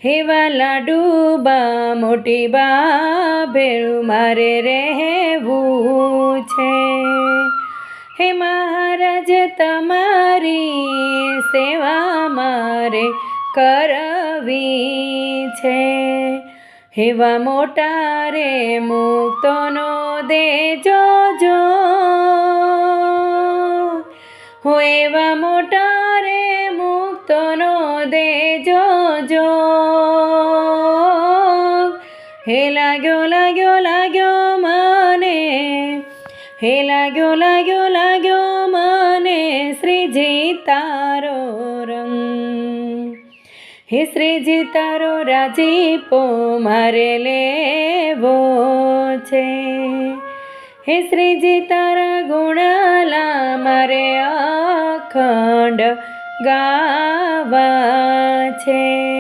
હે વાલા ડૂબા મોટી બા ભેળું મારે રહેવું છે. હે મહારાજ તમારી સેવા મારે કરવી છે. એવા મોટા રે મુક્તોનો દેજો જો, હો એવા મોટા રે મુક્તોનો દેજો જો. હે લાગ્યો લાગ્યો લાગ્યો મને, હે લાગ્યો લાગ્યો લાગ્યો મને શ્રીજી તારો રંગ. હે શ્રીજી તારો રાજીપો મારે લેવો છે. હે શ્રીજી તારા ગુણાલા મારે અખંડ ગાવા છે.